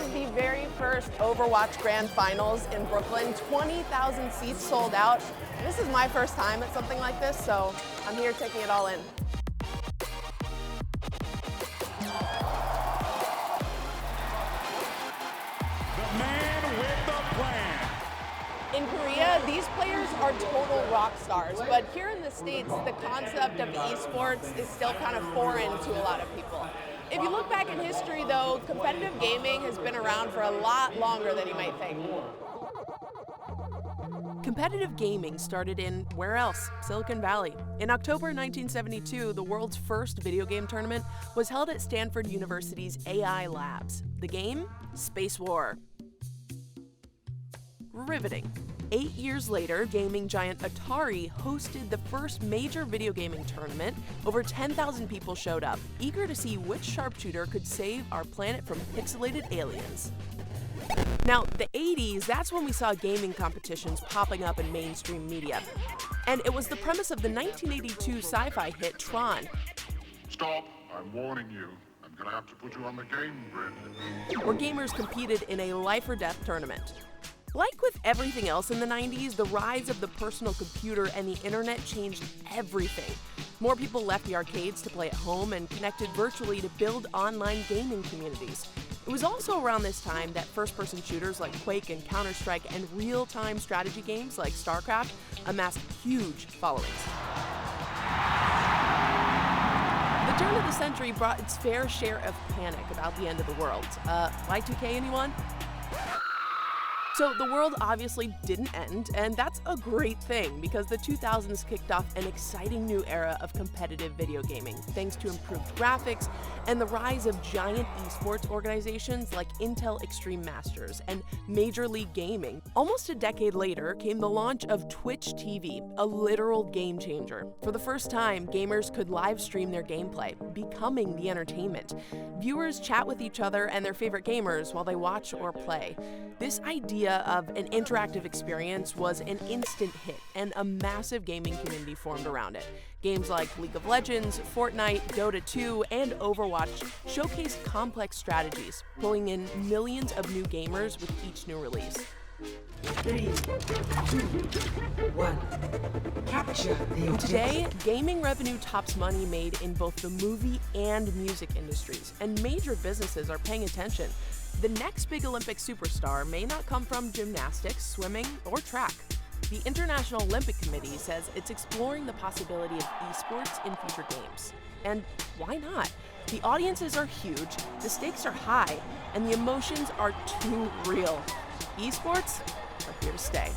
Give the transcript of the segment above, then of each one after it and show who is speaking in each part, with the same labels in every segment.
Speaker 1: is the very first Overwatch Grand Finals in Brooklyn. 20,000 seats sold out. This is my first time at something like this, so I'm here taking it all in.
Speaker 2: The man with the plan.
Speaker 1: In Korea, these players are total rock stars, but here in the States, the concept of esports is still kind of foreign to a lot of people. If you look back in history, though, competitive gaming has been around for a lot longer than you might think. Competitive gaming started in, where else? Silicon Valley. In October 1972, the world's first video game tournament was held at Stanford University's AI Labs. The game? Space War. Riveting. 8 years later, gaming giant Atari hosted the first major video gaming tournament. Over 10,000 people showed up, eager to see which sharpshooter could save our planet from pixelated aliens. Now, the 80s, that's when we saw gaming competitions popping up in mainstream media. And it was the premise of the 1982 sci-fi hit Tron.
Speaker 3: Stop, I'm warning you. I'm gonna have to put you on the game grid.
Speaker 1: Where gamers competed in a life or death tournament. Like with everything else in the 90s, the rise of the personal computer and the internet changed everything. More people left the arcades to play at home and connected virtually to build online gaming communities. It was also around this time that first-person shooters like Quake and Counter-Strike and real-time strategy games like StarCraft amassed huge followings. The turn of the century brought its fair share of panic about the end of the world. Y2K, anyone? So the world obviously didn't end, and that's a great thing because the 2000s kicked off an exciting new era of competitive video gaming, thanks to improved graphics and the rise of giant esports organizations like Intel Extreme Masters and Major League Gaming. Almost a decade later came the launch of Twitch TV, a literal game changer. For the first time, gamers could live stream their gameplay, becoming the entertainment. Viewers chat with each other and their favorite gamers while they watch or play. This idea of an interactive experience was an instant hit, and a massive gaming community formed around it. Games like League of Legends, Fortnite, Dota 2, and Overwatch showcased complex strategies, pulling in millions of new gamers with each new release.
Speaker 4: 3, 2, 1. Capture the objective.
Speaker 1: Today, gaming revenue tops money made in both the movie and music industries, and major businesses are paying attention. The next big Olympic superstar may not come from gymnastics, swimming, or track. The International Olympic Committee says it's exploring the possibility of esports in future games. And why not? The audiences are huge, the stakes are high, and the emotions are too real. Esports are here to stay.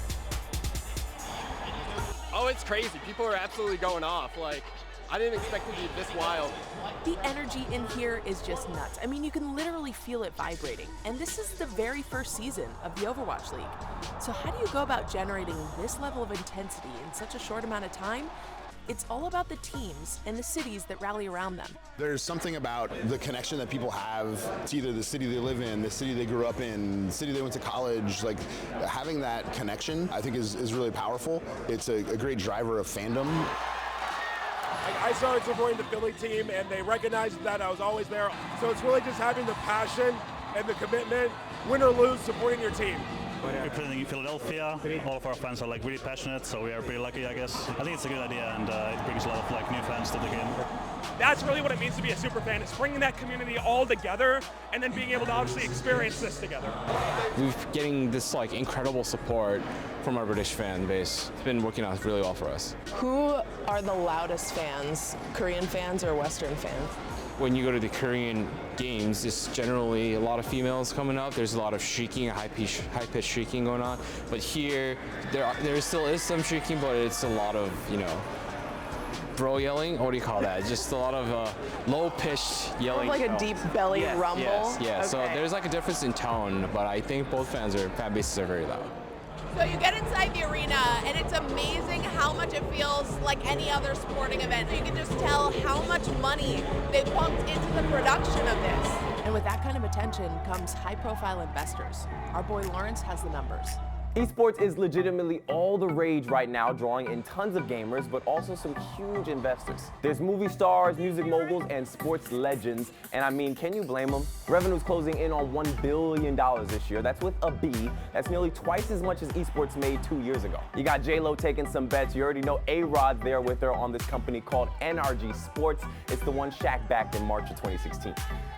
Speaker 5: Oh, it's crazy. People are absolutely going off. Like, I didn't expect it to be this wild.
Speaker 1: The energy in here is just nuts. I mean, you can literally feel it vibrating. And this is the very first season of the Overwatch League. So how do you go about generating this level of intensity in such a short amount of time? It's all about the teams and the cities that rally around them.
Speaker 6: There's something about the connection that people have to either the city they live in, the city they grew up in, the city they went to college. Like, having that connection, I think is really powerful. It's a great driver of fandom.
Speaker 7: I started supporting the Philly team, and they recognized that I was always there. So it's really just having the passion and the commitment, win or lose, supporting your team.
Speaker 8: We're playing in Philadelphia. All of our fans are like really passionate, so we are pretty lucky, I guess. I think it's a good idea, and it brings a lot of like new fans to the game.
Speaker 9: That's really what it means to be a super fan. It's bringing that community all together, and then being able to obviously experience this together.
Speaker 10: We're getting this like incredible support from our British fan base. It's been working out really well for us.
Speaker 1: Who are the loudest fans? Korean fans or Western fans?
Speaker 10: When you go to the Korean games, it's generally a lot of females coming up. There's a lot of shrieking, high-pitched shrieking going on. But here, there still is some shrieking, but it's a lot of, you know, bro yelling. What do you call that? Just a lot of low-pitched yelling.
Speaker 1: Like a deep belly rumble?
Speaker 10: Yes, yeah.
Speaker 1: Okay.
Speaker 10: So there's like a difference in tone, but I think both fan bases are very loud.
Speaker 1: So you get inside the arena, and it's amazing how much it feels like any other sporting event. You can just tell how much money they pumped into the production of this. And with that kind of attention comes high-profile investors. Our boy Lawrence has the numbers.
Speaker 11: Esports is legitimately all the rage right now, drawing in tons of gamers, but also some huge investors. There's movie stars, music moguls, and sports legends, and I mean, can you blame them? Revenue's closing in on $1 billion this year. That's with a B. That's nearly twice as much as esports made 2 years ago. You got J-Lo taking some bets. You already know A-Rod's there with her on this company called NRG Sports. It's the one Shaq backed in March of 2016.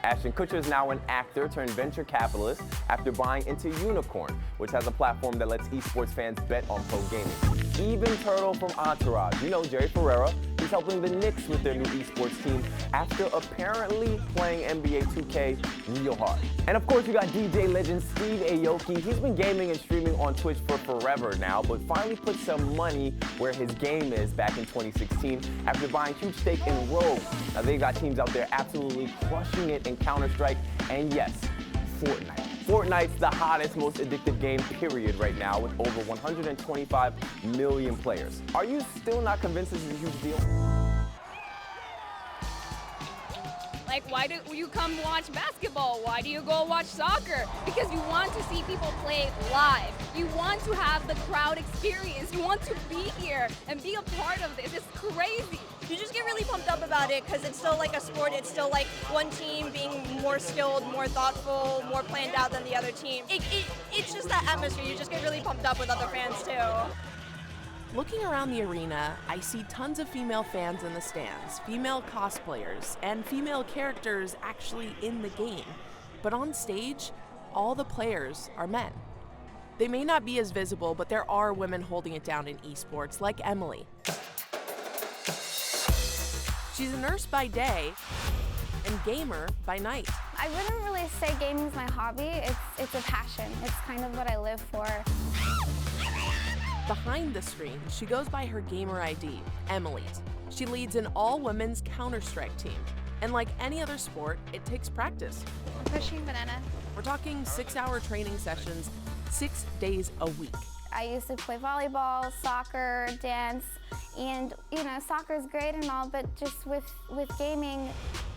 Speaker 11: Ashton Kutcher is now an actor turned venture capitalist after buying into Unicorn, which has a platform that lets esports fans bet on pro gaming. Even Turtle from Entourage, you know Jerry Ferrera, he's helping the Knicks with their new esports team after apparently playing NBA 2K real hard. And of course, you got DJ legend Steve Aoki. He's been gaming and streaming on Twitch for forever now, but finally put some money where his game is back in 2016 after buying huge stake in Rogue. Now they got teams out there absolutely crushing it in Counter-Strike, and yes, Fortnite. Fortnite's the hottest, most addictive game, period, right now, with over 125 million players. Are you still not convinced this is a huge deal?
Speaker 12: Like, why do you come watch basketball? Why do you go watch soccer? Because you want to see people play live. You want to have the crowd experience. You want to be here and be a part of this. It's crazy.
Speaker 13: You just get really pumped up about it because it's still like a sport. It's still like one team being more skilled, more thoughtful, more planned out than the other team. It's just that atmosphere. You just get really pumped up with other fans too.
Speaker 1: Looking around the arena, I see tons of female fans in the stands, female cosplayers, and female characters actually in the game. But on stage, all the players are men. They may not be as visible, but there are women holding it down in esports, like EMMALEE. She's a nurse by day and gamer by night.
Speaker 14: I wouldn't really say gaming's my hobby. It's a passion. It's kind of what I live for.
Speaker 1: Behind the screen, she goes by her gamer ID, EMMALEET. She leads an all-women's Counter-Strike team. And like any other sport, it takes practice.
Speaker 14: I'm pushing banana.
Speaker 1: We're talking 6-hour training sessions, 6 days a week.
Speaker 14: I used to play volleyball, soccer, dance, and you know, soccer is great and all, but just with gaming,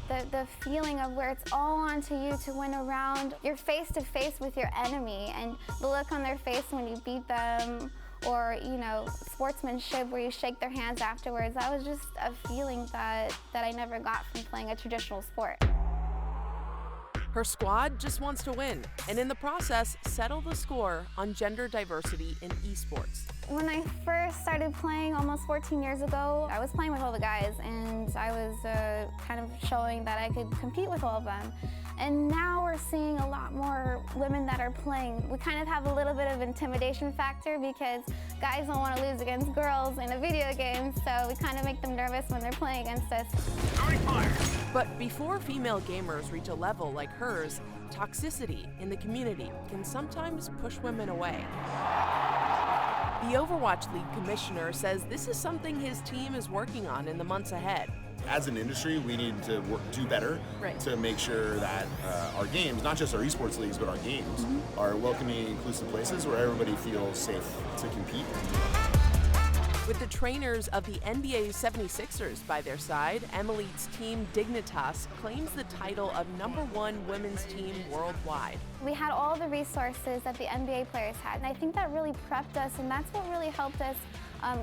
Speaker 14: the feeling of where it's all onto you to win a round, you're face to face with your enemy, and the look on their face when you beat them, or you know, sportsmanship where you shake their hands afterwards. That was just a feeling that I never got from playing a traditional sport.
Speaker 1: Her squad just wants to win, and in the process, settle the score on gender diversity in esports.
Speaker 14: When I first started playing almost 14 years ago, I was playing with all the guys, and I was kind of showing that I could compete with all of them. And now we're seeing a lot more women that are playing. We kind of have a little bit of intimidation factor because guys don't want to lose against girls in a video game, so we kind of make them nervous when they're playing against us.
Speaker 1: But before female gamers reach a level like hers, toxicity in the community can sometimes push women away. The Overwatch League commissioner says this is something his team is working on in the months ahead.
Speaker 6: As an industry, we need to do better to make sure that our games, not just our esports leagues, but our games, are welcoming, inclusive places where everybody feels safe to compete.
Speaker 1: With the trainers of the NBA 76ers by their side, EMMALEET's team DIGNITAS claims the title of #1 women's team worldwide.
Speaker 14: We had all the resources that the NBA players had, and I think that really prepped us, and that's what really helped us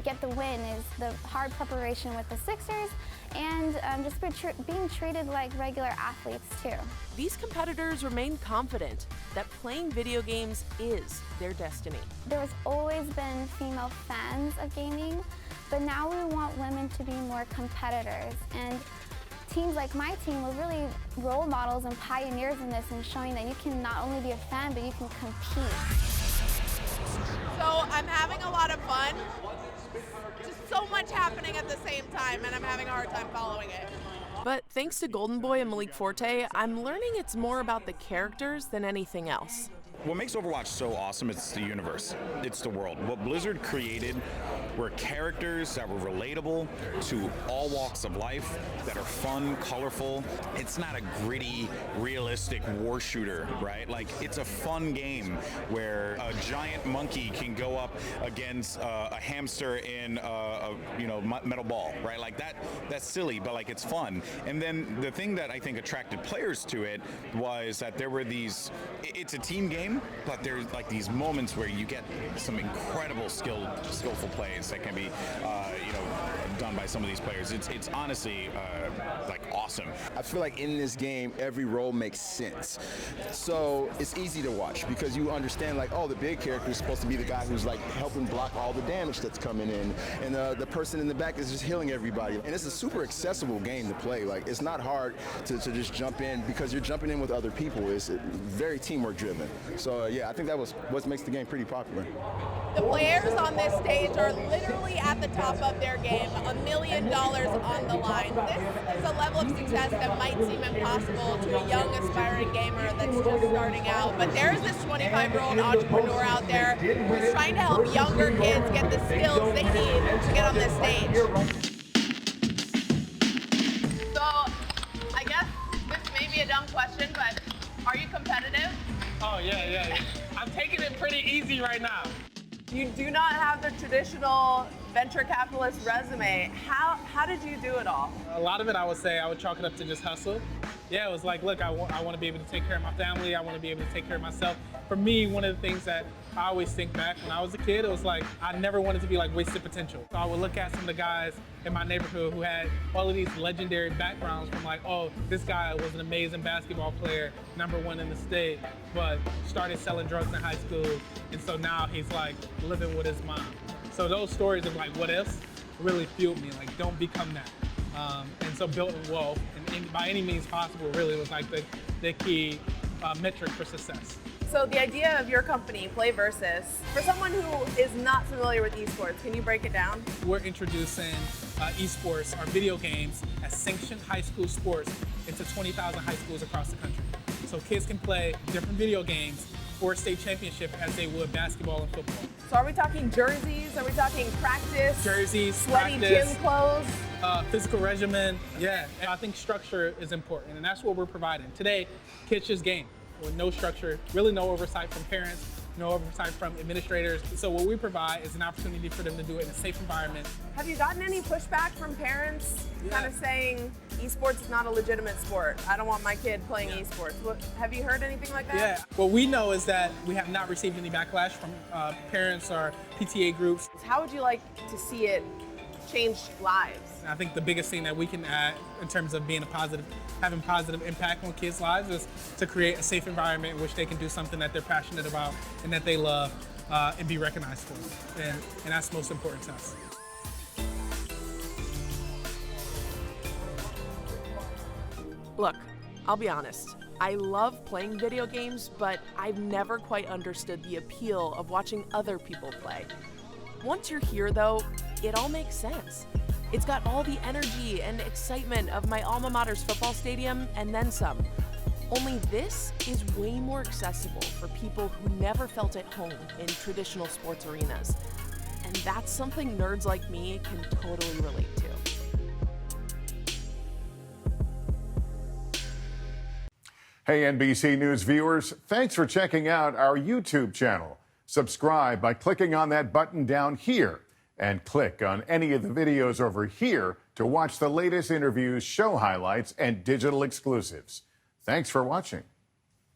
Speaker 14: get the win, is the hard preparation with the Sixers and just being treated like regular athletes too.
Speaker 1: These competitors remain confident that playing video games is their destiny.
Speaker 14: There's always been female fans of gaming, but now we want women to be more competitors. And teams like my team were really role models and pioneers in this, and showing that you can not only be a fan, but you can compete.
Speaker 15: So I'm having a lot of fun. Just so much happening at the same time, and I'm having a hard time following it.
Speaker 1: But thanks to Golden Boy and Malik Forte, I'm learning it's more about the characters than anything else.
Speaker 2: What makes Overwatch so awesome is the universe. It's the world. What Blizzard created were characters that were relatable to all walks of life, that are fun, colorful. It's not a gritty, realistic war shooter, right? Like, it's a fun game where a giant monkey can go up against a hamster in a metal ball, right? Like that's silly, but like it's fun. And then the thing that I think attracted players to it was that there were it's a team game, game, but there's like these moments where you get some incredible skillful plays that can be, done by some of these players. It's honestly like awesome.
Speaker 16: I feel like in this game, every role makes sense. So it's easy to watch because you understand like, oh, the big character is supposed to be the guy who's like helping block all the damage that's coming in, and the person in the back is just healing everybody. And it's a super accessible game to play. Like, it's not hard to just jump in because you're jumping in with other people. It's very teamwork driven. So yeah, I think that was what makes the game pretty popular.
Speaker 15: The players on this stage are literally at the top of their game, $1 million on the line. This is a level of success that might seem impossible to a young, aspiring gamer that's just starting out. But there's this 25-year-old entrepreneur out there who's trying to help younger kids get the skills they need to get on this stage. So, I guess this may be a dumb question, but are you competitive?
Speaker 17: Oh, yeah. I'm taking it pretty easy right now.
Speaker 15: You do not have the traditional venture capitalist resume. How did you do it all?
Speaker 17: A lot of it, I would say, I would chalk it up to just hustle. Yeah, it was like, look, I want to be able to take care of my family. I want to be able to take care of myself. For me, one of the things that I always think back when I was a kid, it was like, I never wanted to be like wasted potential. So I would look at some of the guys in my neighborhood who had all of these legendary backgrounds from like, oh, this guy was an amazing basketball player, #1 in the state, but started selling drugs in high school. And so now he's like living with his mom. So those stories of like what ifs really fueled me, like don't become that. And so building wealth and by any means possible really was like the key metric for success.
Speaker 15: So the idea of your company, Play Versus, for someone who is not familiar with esports, can you break it down?
Speaker 17: We're introducing esports, our video games, as sanctioned high school sports into 20,000 high schools across the country. So kids can play different video games for a state championship as they would basketball and football.
Speaker 15: So are we talking jerseys? Are we talking practice?
Speaker 17: Jerseys,
Speaker 15: sweaty
Speaker 17: practice,
Speaker 15: gym clothes?
Speaker 17: Physical regimen, yeah. And I think structure is important, and that's what we're providing. Today, kids just game with no structure, really no oversight from parents, no oversight from administrators. So what we provide is an opportunity for them to do it in a safe environment.
Speaker 15: Have you gotten any pushback from parents kind of saying esports is not a legitimate sport? I don't want my kid playing esports. Have you heard anything like that?
Speaker 17: Yeah, what we know is that we have not received any backlash from parents or PTA groups.
Speaker 15: How would you like to see it change lives?
Speaker 17: I think the biggest thing that we can add in terms of being having positive impact on kids' lives is to create a safe environment in which they can do something that they're passionate about and that they love and be recognized for. And that's most important to us.
Speaker 1: Look, I'll be honest. I love playing video games, but I've never quite understood the appeal of watching other people play. Once you're here, though, it all makes sense. It's got all the energy and excitement of my alma mater's football stadium and then some. Only this is way more accessible for people who never felt at home in traditional sports arenas. And that's something nerds like me can totally relate to.
Speaker 18: Hey, NBC News viewers, thanks for checking out our YouTube channel. Subscribe by clicking on that button down here and click on any of the videos over here to watch the latest interviews, show highlights, and digital exclusives. Thanks for watching.